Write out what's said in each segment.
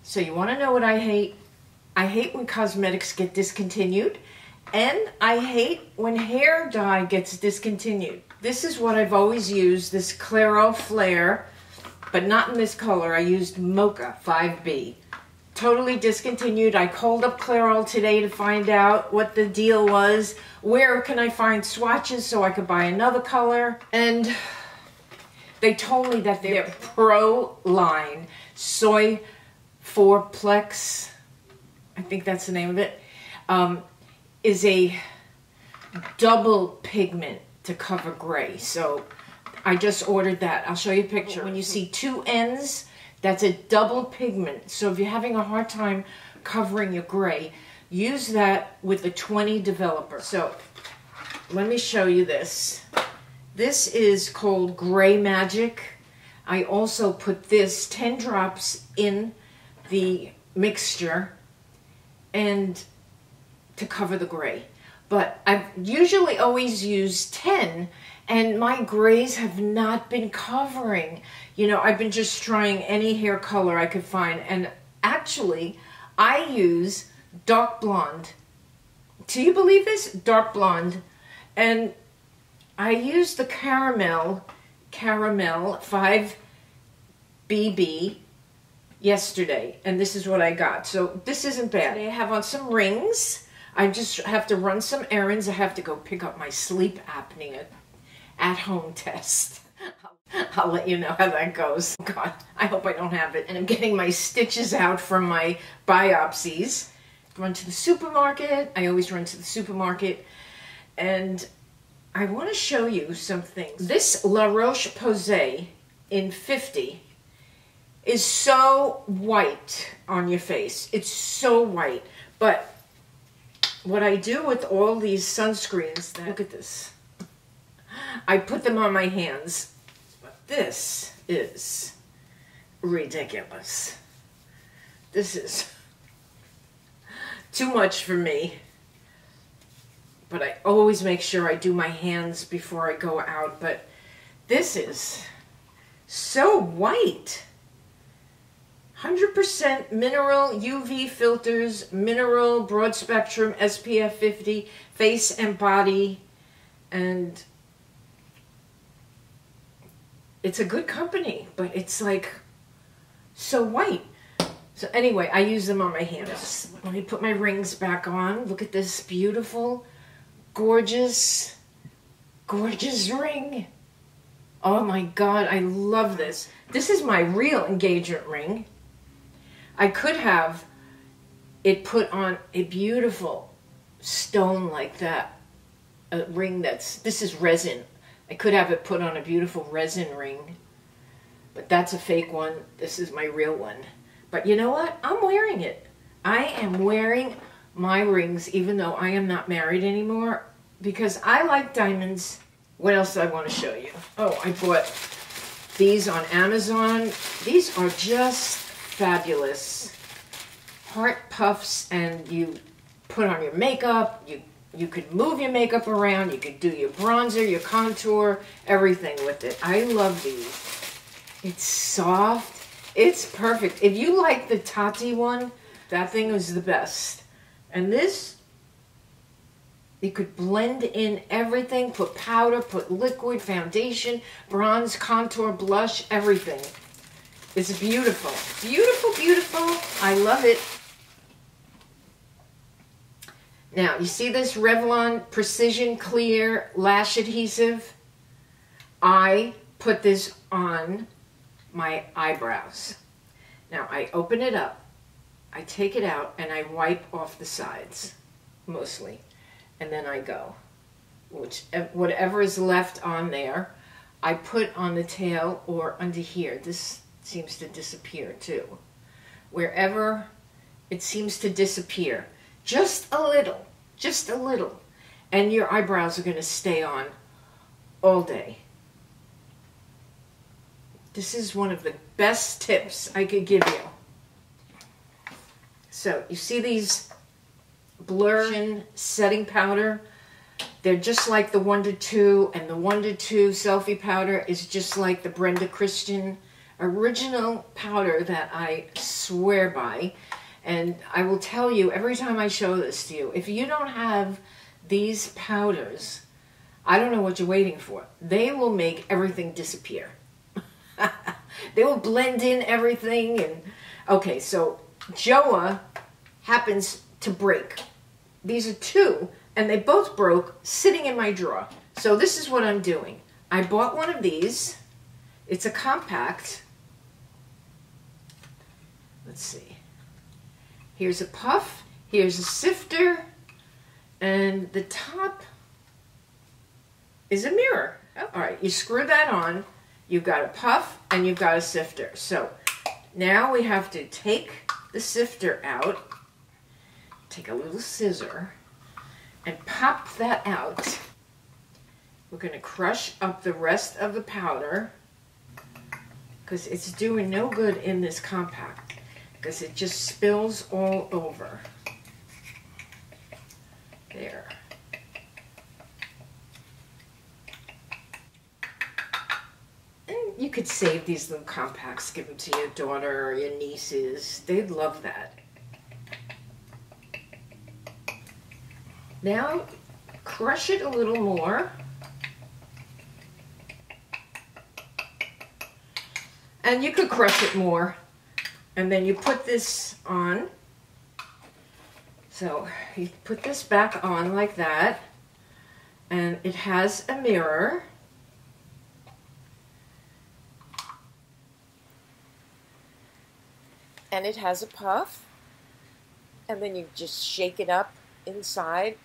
So you want to know what I hate? I hate when cosmetics get discontinued, and I hate when hair dye gets discontinued. This is what I've always used, this Claro Flare, but not in this color. I used Mocha 5B. Totally discontinued. I called up Clairol today to find out what the deal was. Where can I find swatches so I could buy another color? And they told me that their Pro line, Soy 4plex, I think that's the name of it, is a double pigment to cover gray. So I just ordered that. I'll show you a picture. When you see two ends, that's a double pigment. So if you're having a hard time covering your gray, use that with the 20 developer. So let me show you this. This is called Gray Magic. I also put this 10 drops in the mixture and to cover the gray. But I've usually always used 10, and my grays have not been covering. You know, I've been just trying any hair color I could find, and actually I use dark blonde. Do you believe this? Dark blonde. And I used the Caramel 5BB yesterday, and this is what I got. So this isn't bad. I have on some rings. I just have to run some errands. I have to go pick up my sleep apnea at-home test. I'll let you know how that goes. God, I hope I don't have it. And I'm getting my stitches out from my biopsies. Run to the supermarket. I always run to the supermarket. And I want to show you some things. This La Roche-Posay in 50 is so white on your face. It's so white. But what I do with all these sunscreens, look at this. I put them on my hands. But this is ridiculous. This is too much for me. But I always make sure I do my hands before I go out. But this is so white. 100% mineral UV filters, mineral broad spectrum SPF 50, face and body, and it's a good company, but it's like so white. So anyway, I use them on my hands. Let me put my rings back on. Look at this beautiful, gorgeous, gorgeous ring. Oh my God, I love this. This is my real engagement ring. I could have it put on a beautiful stone like that, a ring this is resin. I could have it put on a beautiful resin ring, but that's a fake one. This is my real one. But you know what? I'm wearing it. I am wearing my rings even though I am not married anymore because I like diamonds. What else do I want to show you? Oh, I bought these on Amazon. These are just fabulous. Heart puffs, and you put on your makeup. You could move your makeup around. You could do your bronzer, your contour, everything with it. I love these. It's soft. It's perfect. If you like the Tati one, that thing was the best. And this, you could blend in everything. Put powder, put liquid, foundation, bronze, contour, blush, everything. It's beautiful. Beautiful, beautiful. I love it. Now, you see this Revlon Precision Clear Lash Adhesive? I put this on my eyebrows. Now, I open it up, I take it out, and I wipe off the sides, mostly. And then I go. Whatever is left on there, I put on the tail or under here. This seems to disappear too. Wherever it seems to disappear, just a little, and your eyebrows are going to stay on all day. This is one of the best tips I could give you. So you see these Blur setting powder? They're just like the Wonder 2, and the Wonder 2 selfie powder is just like the Brenda Christian original powder that I swear by. And I will tell you every time I show this to you, if you don't have these powders, I don't know what you're waiting for. They will make everything disappear. They will blend in everything. And okay, so JOAH happens to break. These are two, and they both broke sitting in my drawer. So this is what I'm doing. I bought one of these. It's a compact. Let's see. Here's a puff. Here's a sifter. And the top is a mirror. All right, you screw that on. You've got a puff and you've got a sifter. So now we have to take the sifter out. Take a little scissor and pop that out. We're going to crush up the rest of the powder because it's doing no good in this compact because it just spills all over. There. And you could save these little compacts, give them to your daughter or your nieces. They'd love that. Now, crush it a little more. And you could crush it more. And then you put this on. So you put this back on like that. And it has a mirror. And it has a puff. And then you just shake it up inside.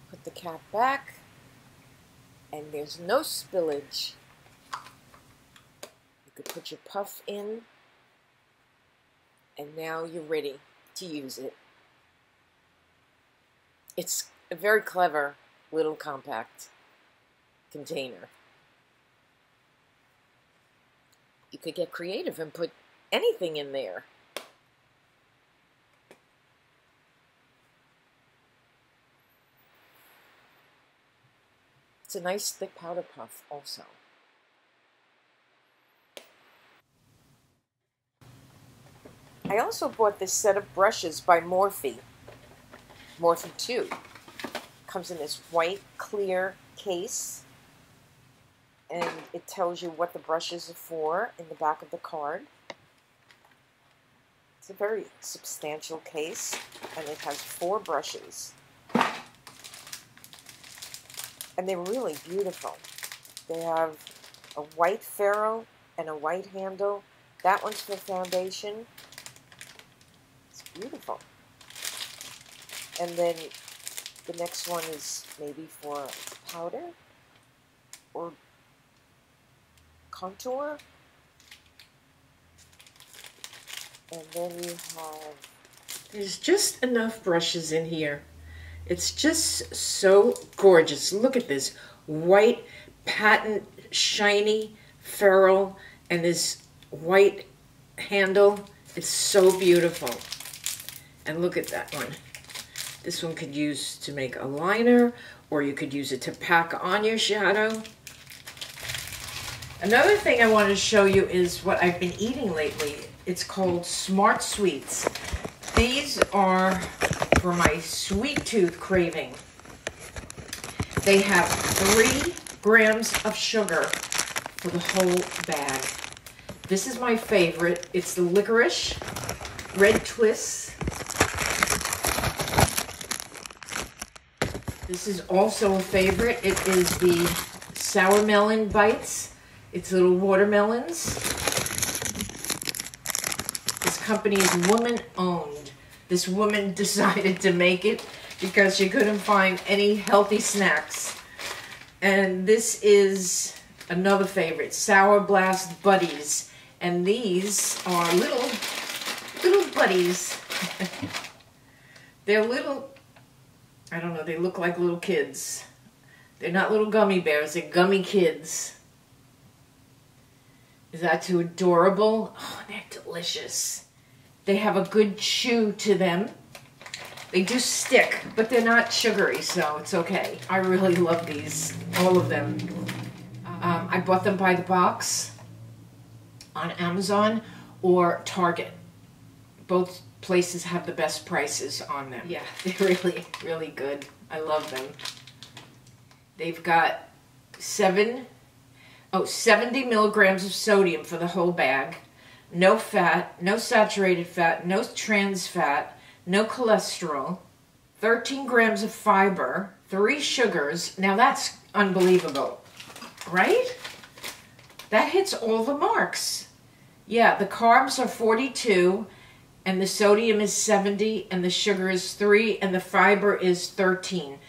Put the cap back. And there's no spillage. You could put your puff in. And now you're ready to use it. It's a very clever little compact container. You could get creative and put anything in there. It's a nice thick powder puff also. I also bought this set of brushes by Morphe 2. Comes in this white clear case. And it tells you what the brushes are for in the back of the card. It's a very substantial case, and it has 4 brushes. And they're really beautiful. They have a white ferrule and a white handle. That one's for foundation. It's beautiful. And then the next one is maybe for powder or contour. And then you have... There's just enough brushes in here. It's just so gorgeous. Look at this white, patent, shiny ferrule and this white handle. It's so beautiful. And look at that one. This one could use to make a liner, or you could use it to pack on your shadow. Another thing I wanted to show you is what I've been eating lately. It's called smartsweets. These are for my sweet tooth craving. They have 3 grams of sugar for the whole bag. This is my favorite. It's the licorice red twist. This is also a favorite. It is the sour melon bites. It's little watermelons. This company is woman-owned. This woman decided to make it because she couldn't find any healthy snacks. And this is another favorite, Sour Blast Buddies. And these are little buddies. They're little, I don't know, they look like little kids. They're not little gummy bears, they're gummy kids. Is that too adorable? Oh, they're delicious. They have a good chew to them. They do stick, but they're not sugary, so it's okay. I really love these, all of them. I bought them by the box on Amazon or Target. Both places have the best prices on them. Yeah, they're really, really good. I love them. They've got 70 milligrams of sodium for the whole bag. No fat, no saturated fat, no trans fat, no cholesterol, 13 grams of fiber, 3 sugars. Now that's unbelievable, right? That hits all the marks. Yeah, the carbs are 42, and the sodium is 70, and the sugar is 3, and the fiber is 13.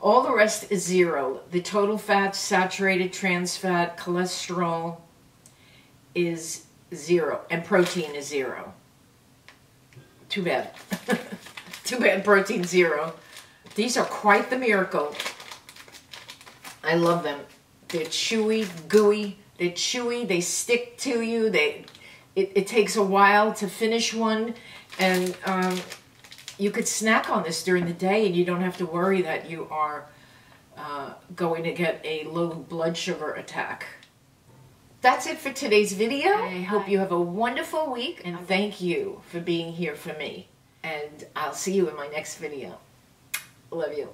All the rest is 0. The total fat, saturated, trans fat, cholesterol is 0, and protein is 0. Too bad. Too bad protein's 0. These are quite the miracle. I love them. They're chewy, gooey. They're chewy. They stick to you. It takes a while to finish one, and you could snack on this during the day, and you don't have to worry that you are going to get a low blood sugar attack. That's it for today's video. I hope you have a wonderful week, and thank you for being here for me. And I'll see you in my next video. Love you.